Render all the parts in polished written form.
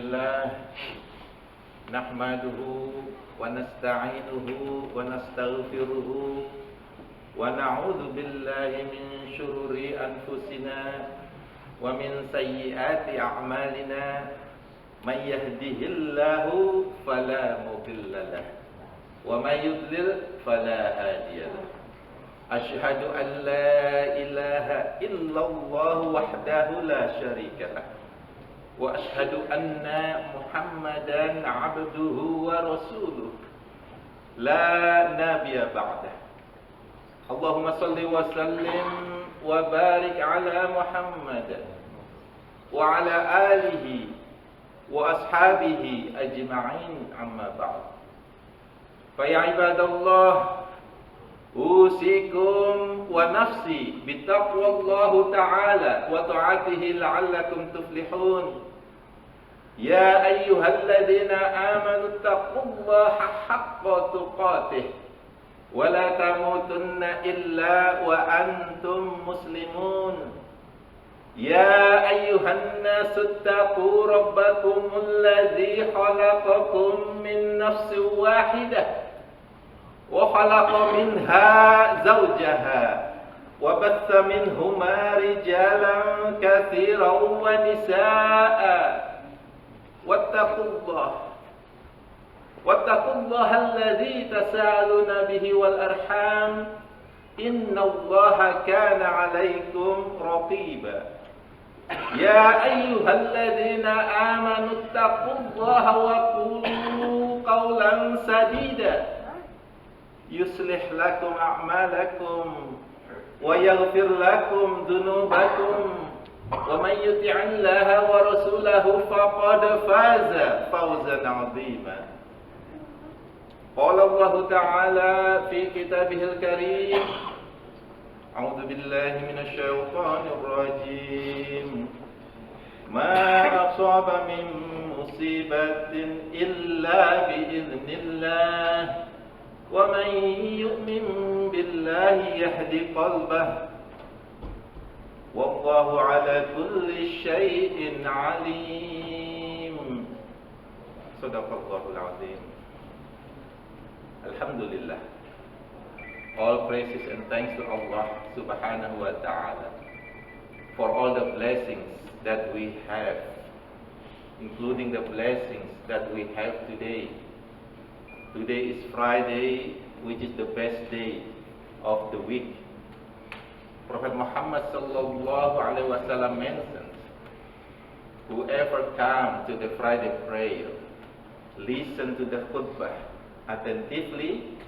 لله نحمده ونستعينه ونستغفره ونعوذ بالله من شرور أنفسنا ومن سيئات أعمالنا من يهده الله فلا مضل له ومن يضلل فلا هادي له أشهد أن لا إله إلا الله وحده لا شريك له وأشهد أن محمدا عبده ورسوله لا نبي بعده اللهم صل وسلم وبارك على محمد وعلى آله وأصحابه أجمعين أما بعد فيا عباد الله أوصيكم ونفسي بتقوى الله تعالى وطاعته لعلكم تفلحون يا أيها الذين آمنوا اتقوا الله حق تقاته ولا تموتن إلا وأنتم مسلمون يا أيها الناس اتقوا ربكم الذي خلقكم من نفس واحدة وخلق منها زوجها وبث منهما رجالا كثيرا ونساء واتقوا الله الذي تساءلون به والأرحام إن الله كان عليكم رقيبا يا أيها الذين آمنوا اتقوا الله وقولوا قولا سديدا يصلح لكم أعمالكم ويغفر لكم ذنوبكم ومن يطع الله ورسوله فقد فاز فوزا عظيما قال الله تعالى في كتابه الكريم أعوذ بالله من الشيطان الرجيم ما أصاب من مصيبة إلا بإذن الله ومن يؤمن بالله يهد قلبه والله على كل شيء عليم صدق الله العظيم Alhamdulillah. All praises and thanks to Allah subhanahu wa ta'ala for all the blessings that we have, including the blessings that we have today. Today is Friday, which is the best day of the week. Prophet Muhammad sallallahu alaihi wasallam mentions, whoever come to the Friday prayer, listen to the khutbah attentively,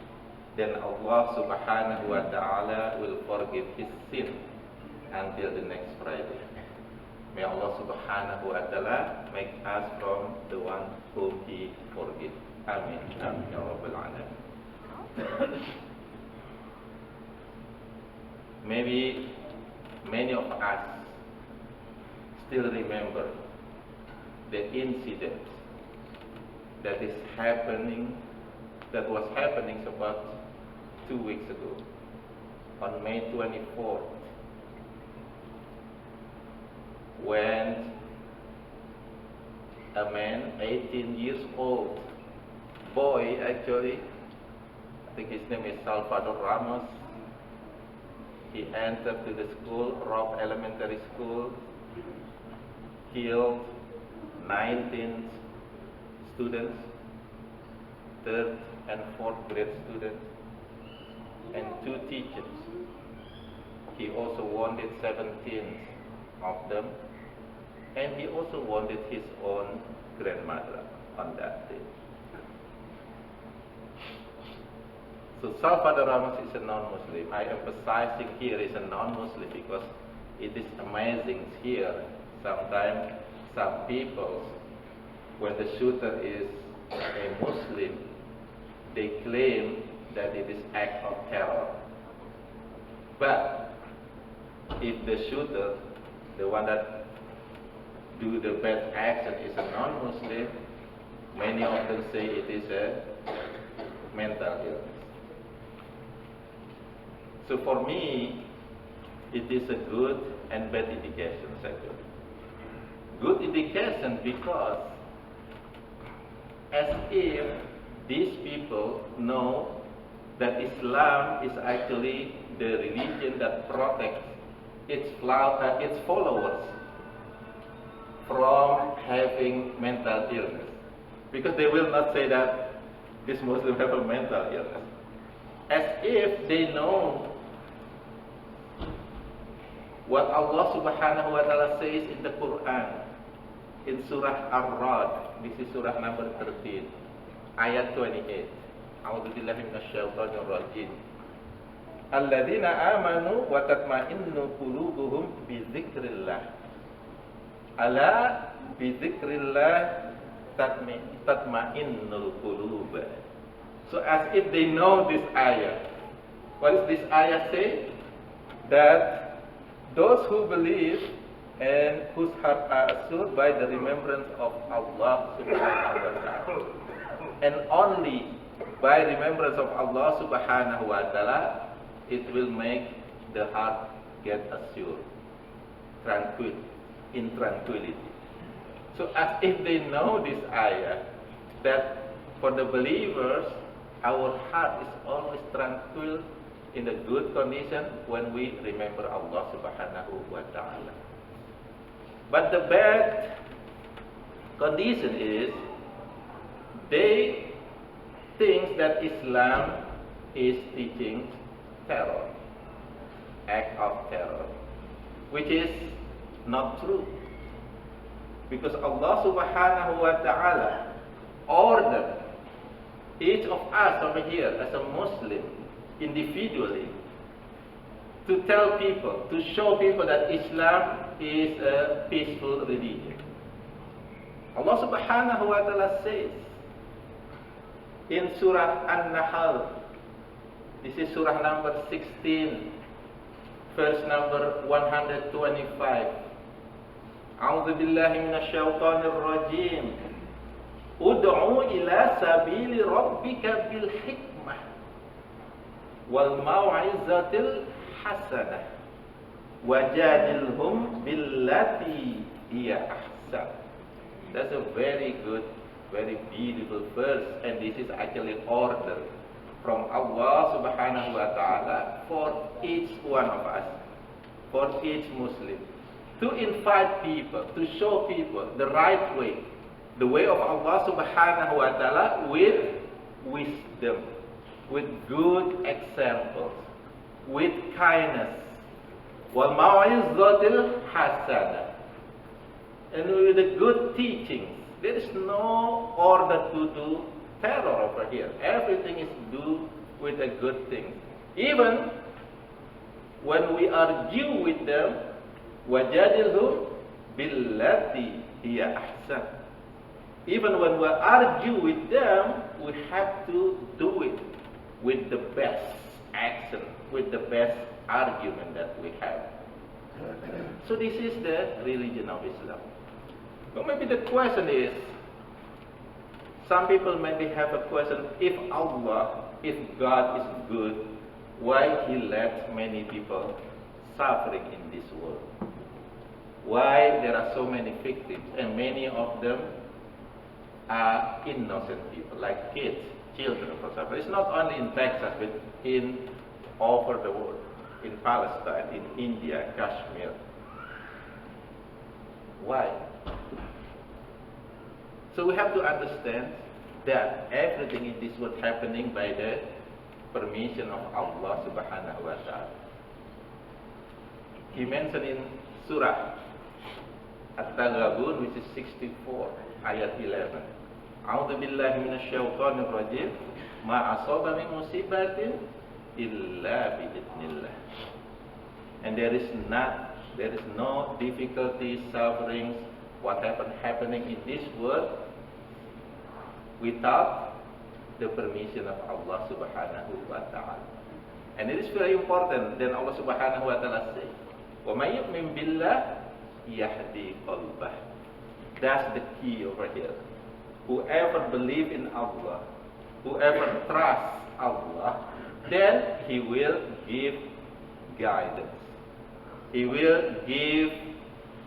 then Allah subhanahu wa ta'ala will forgive his sin until the next Friday. May Allah subhanahu wa ta'ala make us from the one whom he forgives. Amin. Amin ya rabbal alamin. Maybe many of us still remember the incident that was happening about 2 weeks ago on May 24th, when a man, 18 years old, boy actually, I think his name is Salvador Ramos, he entered to the school, Robb Elementary School, killed 19 students, 3rd and 4th grade students, and 2 teachers. He also wounded 17 of them, and he also wounded his own grandmother on that day. So Salvador Ramos is a non-Muslim. I emphasizing here is a non-Muslim because it is amazing here. Sometimes some people, when the shooter is a Muslim, they claim that it is act of terror. But if the shooter, the one that do the bad action, is a non-Muslim, many of them say it is a mental illness. So for me, it is a good and bad indication, actually. Good indication because as if these people know that Islam is actually the religion that protects its followers from having mental illness. Because they will not say that this Muslim have a mental illness. As if they know what Allah subhanahu wa ta'ala says in the Quran, in Surah Ar-Ra'd. This is Surah number 13, ayat 28. A'udzu billahi minasyaitonir rajim. Alladzina amanu wa tatma'innu qulubuhum bi dzikrillah. Ala bi dzikrillah tatma'innul qulub. So as if they know this ayah. What does this ayah say? That those who believe and whose hearts are assured by the remembrance of Allah subhanahu wa ta'ala. And only by remembrance of Allah subhanahu wa ta'ala, it will make the heart get assured, tranquil, in tranquility. So as if they know this ayah, that for the believers, our heart is always tranquil, in a good condition when we remember Allah subhanahu wa ta'ala. But the bad condition is they think that Islam is teaching terror, act of terror, which is not true. Because Allah subhanahu wa ta'ala ordered each of us over here as a Muslim individually to tell people, to show people that Islam is a peaceful religion. Allah subhanahu wa ta'ala says in Surah An-Nahl, this is Surah number 16, verse number 125. A'udzu billahi minasyaitonir rajim. Ud'u ila sabili rabbika bil hikmah wal mau'izatil hasanah wajadilhum billati hiya ahsan. That's a very good, very beautiful verse, and this is actually order from Allah subhanahu wa ta'ala for each one of us, for each Muslim, to invite people, to show people the right way, the way of Allah subhanahu wa ta'ala, with wisdom, with good examples, with kindness, wal mau'izatil hasanah, and with the good teachings. There is no order to do terror over here. Everything is do with a good thing. Even when we argue with them, wajadilhum billati hiya ahsan. Even when we argue with them, we have to do it with the best action, with the best argument that we have. So this is the religion of Islam. So maybe the question is, some people maybe have a question, if Allah, if God is good, why He lets many people suffering in this world? Why there are so many victims, and many of them are innocent people, like kids, children, for example. It's not only in Texas, but in all over the world, in Palestine, in India, Kashmir. Why? So we have to understand that everything in this world happening by the permission of Allah subhanahu wa ta'ala. He mentioned in Surah At-Taghabun, which is 64, ayat 11. A'udzu billahi minasyaitonir rajim. Ma asaba min musibatin illa bi'idznillah. And there is no difficulty, sufferings, whatever happening in this world without the permission of Allah subhanahu wa ta'ala. And it is very important. Then Allah subhanahu wa ta'ala says, wa may yu'min billah yahdi qalbah. That's the key over here. Whoever believes in Allah, whoever trusts Allah, then he will give guidance. He will give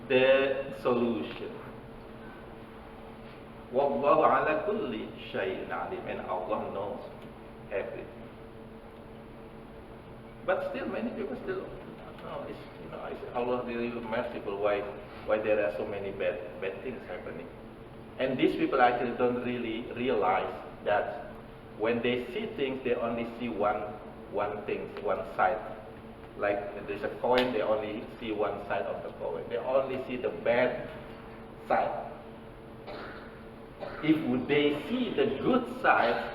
the solution. Wallahu ala kulli shay'in alim, and Allah knows everything. But still, many people still, no, it's Allah really merciful. Why there are so many bad things happening? And these people actually don't really realize that when they see things, they only see one thing, one side. Like there's a coin, they only see one side of the coin. They only see the bad side. If they see the good side,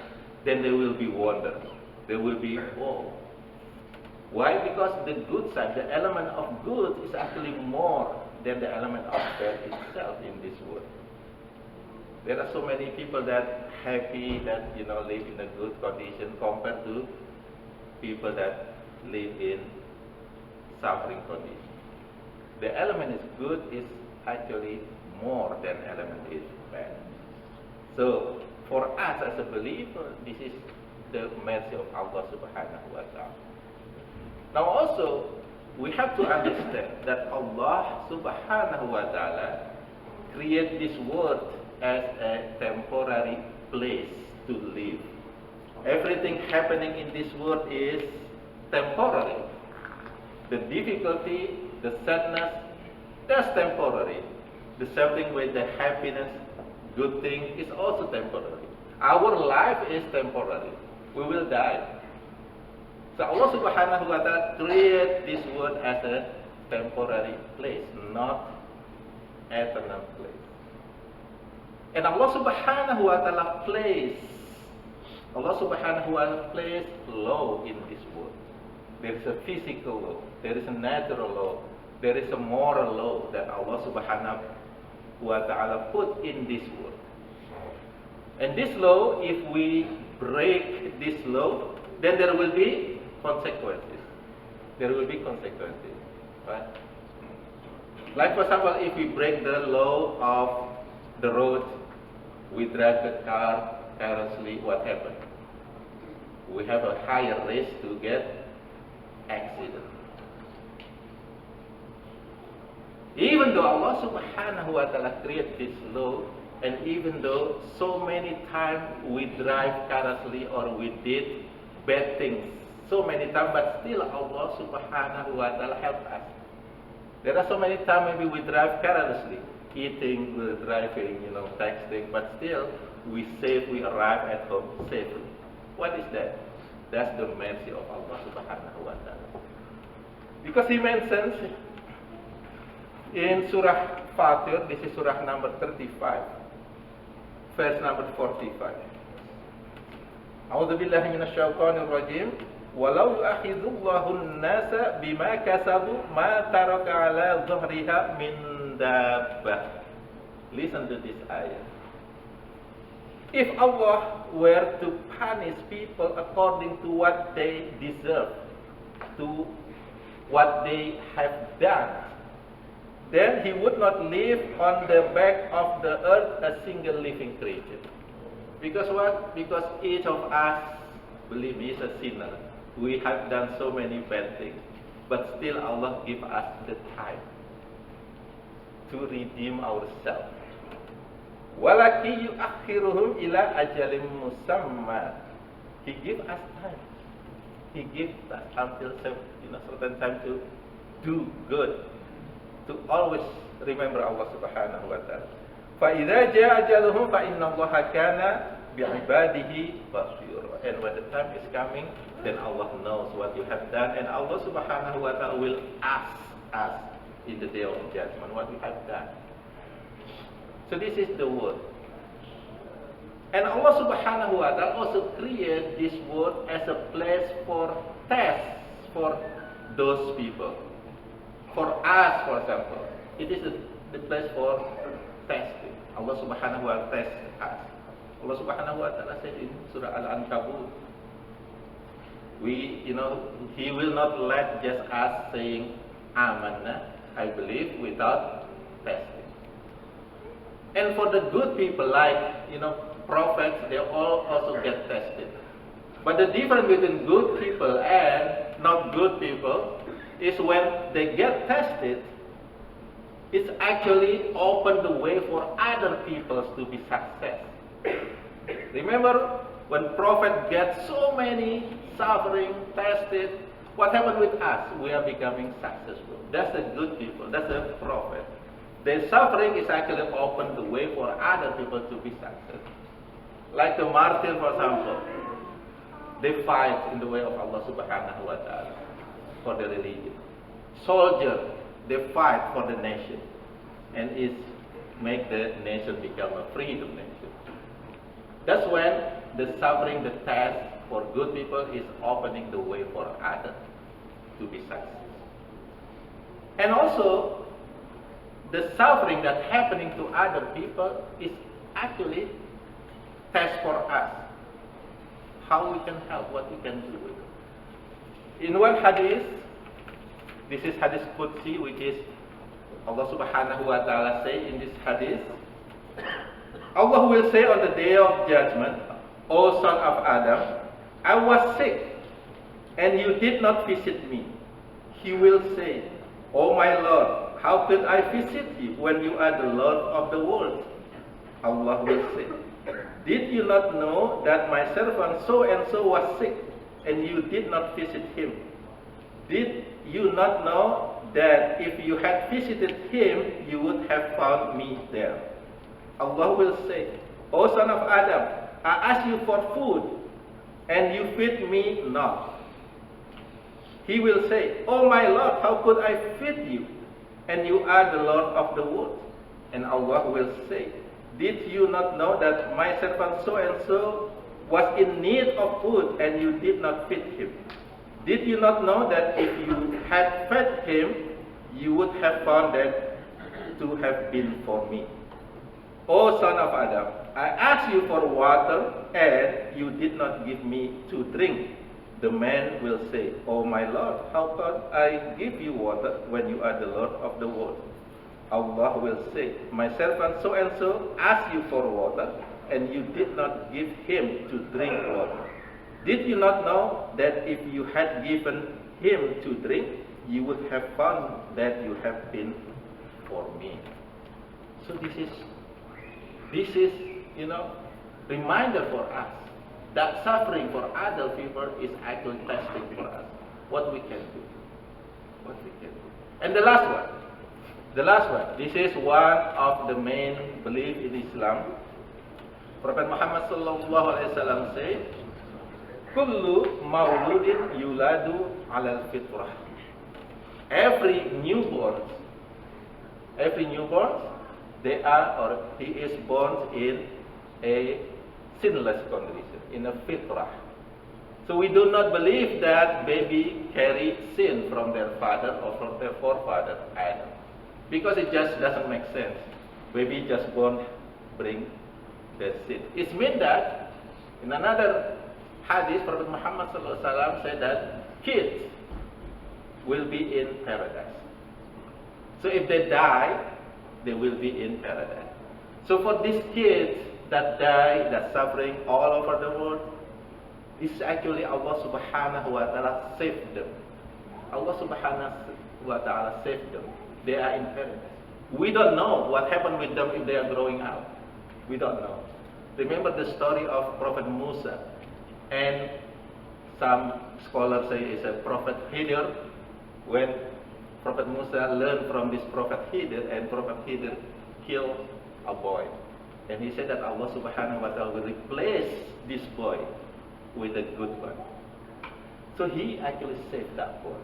then they will be wondered. They will be oh. Why? Because the good side, the element of good is actually more than the element of bad itself in this world. There are so many people that happy that live in a good condition compared to people that live in suffering condition. The element is good is actually more than element is bad. So for us as a believer, this is the mercy of Allah Subhanahu wa Ta'ala. Now also, we have to understand that Allah Subhanahu wa Ta'ala created this world as a temporary place to live. Everything happening in this world is temporary. The difficulty, the sadness, that's temporary. The same thing with the happiness, good thing is also temporary. Our life is temporary. We will die. So Allah Subhanahu wa Ta'ala created this world as a temporary place, not eternal place. And Allah Subhanahu wa Ta'ala placed law in this world. There is a physical law, there is a natural law, there is a moral law that Allah Subhanahu wa Ta'ala put in this world. And this law, if we break this law, then there will be consequences. There will be consequences, right? Like for example, if we break the law of the road, we drive the car carelessly, what happens? We have a higher risk to get accident. Even though Allah Subhanahu wa Ta'ala created this law, and even though so many times we drive carelessly or we did bad things so many times, but still Allah Subhanahu wa Ta'ala helped us. There are so many times maybe we drive carelessly, eating, driving, texting, but still we arrive at home safely. What is that? That's the mercy of Allah Subhanahu wa Ta'ala. Because He mentions in Surah Fatir, this is Surah number 35, verse number 45. A'udzu billahi minasy syaithanir rajim. Walau yu'akhidullahu an-nasa bima kasabu ma taraka 'ala dhahriha min dabbah. Listen to this ayat. If Allah were to punish people according to what they deserve, to what they have done, then He would not leave on the back of the earth a single living creature. Because what? Because each of us, believe me, is a sinner. We have done so many bad things, but still Allah give us the time to redeem ourselves. Walaki yu'akhiruhum ila ajalim musamma. He give us time. He gives us until certain time to do good, to always remember Allah Subhanahu wa Ta'ala. Fa idza jaa ajaluhum fa inna Allaha kana bi'ibadihi basir. And when the time is coming, then Allah knows what you have done, and Allah Subhanahu wa Ta'ala will ask us in the day of judgment what we have done. So this is the world. And Allah Subhanahu wa Ta'ala also created this world as a place for tests for those people. For us, for example, it is the place for testing. Allah Subhanahu wa Ta'ala tests us. Allah Subhanahu wa Ta'ala said in Surah Al-Ankabut, He will not let just us saying Amanna, I believe, without testing. And for the good people, like prophets, they all also get tested. But the difference between good people and not good people is when they get tested, It's actually opened the way for other people to be success. Remember when prophet gets so many suffering, tested, what happened with us? We are becoming successful. That's the good people. That's the prophet. The suffering is actually opened the way for other people to be successful. Like the martyr, for example, they fight in the way of Allah Subhanahu wa Ta'ala for the religion. Soldier, they fight for the nation, and is make the nation become a freedom nation. That's when the suffering, the test for good people is opening the way for others to be successful. And also, the suffering that's happening to other people is actually test for us. How we can help, what we can do with it. In one hadith, this is hadith Qudsi, which is Allah Subhanahu wa Ta'ala say in this hadith, Allah will say on the day of judgment, O son of Adam, I was sick and you did not visit me. He will say, O my Lord, how could I visit you when you are the Lord of the world? Allah will say, did you not know that my servant so and so was sick and you did not visit him? Did you not know that if you had visited him, you would have found me there? Allah will say, O son of Adam, I asked you for food and you feed me not. He will say, O my Lord, how could I feed you? And you are the Lord of the world. And Allah will say, did you not know that my servant so and so was in need of food and you did not feed him? Did you not know that if you had fed him, you would have found that to have been for me? O son of Adam, I asked you for water and you did not give me to drink. The man will say, O my Lord, how can I give you water when you are the Lord of the world? Allah will say, my servant so and so asked you for water and you did not give him to drink water. Did you not know that if you had given him to drink, you would have found that you have been for me? So this is reminder for us that suffering for other people is actually testing for us. What we can do. What we can do. And the last one. This is one of the main belief in Islam. Prophet Muhammad sallallahu alaihi wasallam said, "Kullu mauludin yuladu 'ala al-fitrah." Every newborn, he is born in a sinless condition, in a fitrah. So we do not believe that baby carry sin from their father or from their forefather Adam, because it just doesn't make sense. Baby just born bring the sin. It means that in another hadith, Prophet Muhammad sallallahu alaihi wasallam said that kids will be in paradise. So if they die, they will be in paradise. So for these kids that die, that suffering all over the world, this is actually Allah Subhanahu wa Ta'ala saved them. Allah Subhanahu wa Ta'ala saved them. They are in paradise. We don't know what happened with them if they are growing up. We don't know. Remember the story of Prophet Musa, and some scholars say it's a Prophet Khidir. When Prophet Musa learned from this Prophet Khidir, and Prophet Khidir killed a boy. And he said that Allah Subhanahu wa Ta'ala will replace this boy with a good one. So he actually saved that boy.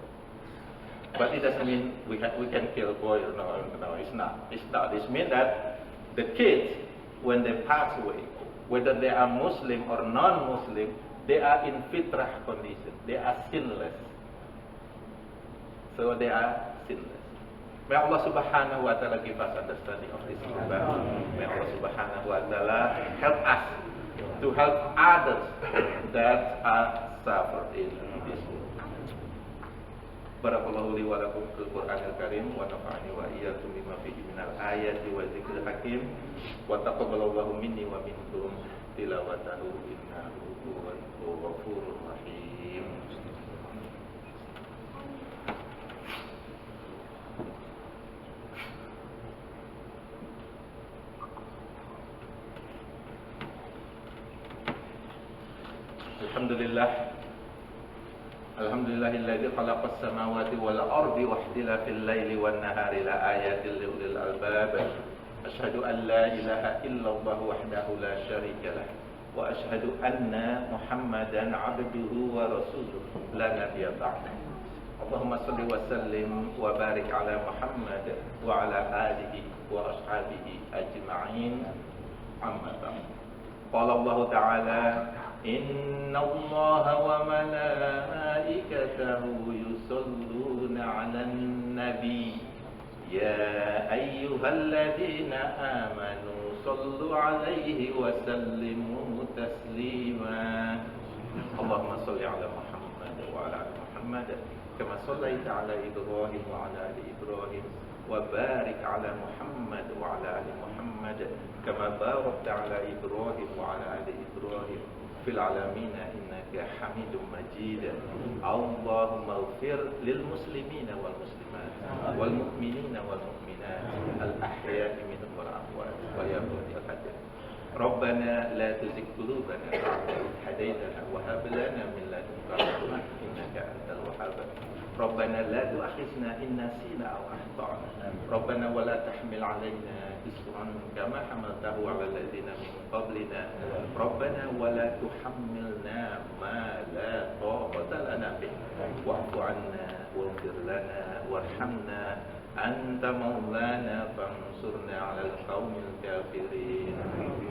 But it doesn't mean we can kill a boy. No, it's not. It's not. It means that the kids, when they pass away, whether they are Muslim or non-Muslim, they are in fitrah condition. They are sinless. So they are sinless. May Allah Subhanahu wa Ta'ala give us understanding of this matter. May Allah Subhanahu wa Ta'ala help us to help others that are suffered in this world. Barakallahu li wa lakum fil Qur'anil Karim wa nafa'ani wa iyyakum bima fihi minal ayati wa dzikril hakim wa taqabbalallahu minni wa minkum tilawatahu innahu huwal ghafurur rahim. Alhamdulillahilladzi khalaqas samawati wal ardi wa ikhtilafil laili wan nahari la ayatin li ulil albab. Asyhadu an la ilaha illallah wahdahu la syarika lah wa asyhadu anna Muhammadan abduhu wa rasuluh la nabiyya ba'da. Allahumma shalli wa sallim wa barik ala Muhammad wa ala alihi wa ashabihi ajma'in. Amma ba'd. Qala Allah ta'ala Inna Allah wa malaikatahu yusalluna 'alan nabi ya ayyuhalladzina amanu sallu 'alaihi wa sallimu taslima. Allahumma shalli 'ala Muhammad wa 'ala ali Muhammad kama shallaita 'ala Ibrahim wa 'ala ali Ibrahim wa barik 'ala Muhammad wa 'ala ali Muhammad kama barakta 'ala Ibrahim wa 'ala ali Ibrahim fil alamin innaka Hamidum Majid. Allahumma ighfir lil muslimina wal muslimat wal mu'minina wal mu'minat al ahya'i minhum wal amwat wa ya rabbal alamin. Rabbana la tuzigh qulubana ba'da idh hadaytana wa hab lana min ladunka rahmah innaka antal wahhab. Rabbana la tu'akhidhna in nasina aw akhtana. Rabbana wa la tahmil 'alaina isran kama hamaltahu 'ala alladhina min qablina. Rabbana wa la tuhammilna ma la taqata lana bih. Wa'fu 'anna waghfir lana warhamna anta maulana fansurna 'alal qaumil kafirin.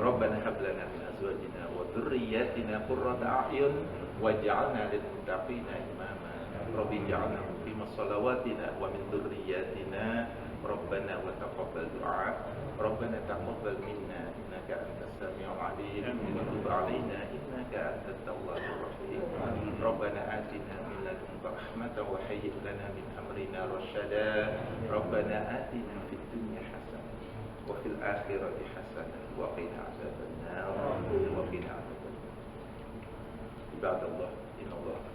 Rabbana hab lana min azwajina wa dhurriyyatina qurrata a'yun waj'alna lil muttaqina imama. Rabbi ja'alna muqima salawatina wa min dhurriyyatina Rabbana wa taqabbal du'a. Rabbana taqabbal minna innaka antas samiul 'alim wa tub 'alaina innaka antat tawwabur rahim. Rabbana atina min ladunka rahmatan wa hayyi' lana min amrina rasyada. Rabbana atina fid dunya hasanah wa fil akhirati hasanah wa qina 'adzaban nar wa qina 'adzaban nar. Ibadallah, innallaha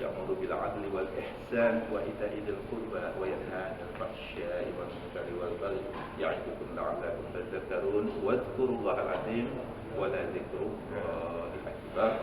ya'muru bil 'adli wal ihsan wa ita'i dzil qurba wa yanha 'anil fahsya'i wal munkari wal baghi ya'idukum la'allakum tadhakkarun wadhkurullahal 'azim wa la dzikrullahi akbar.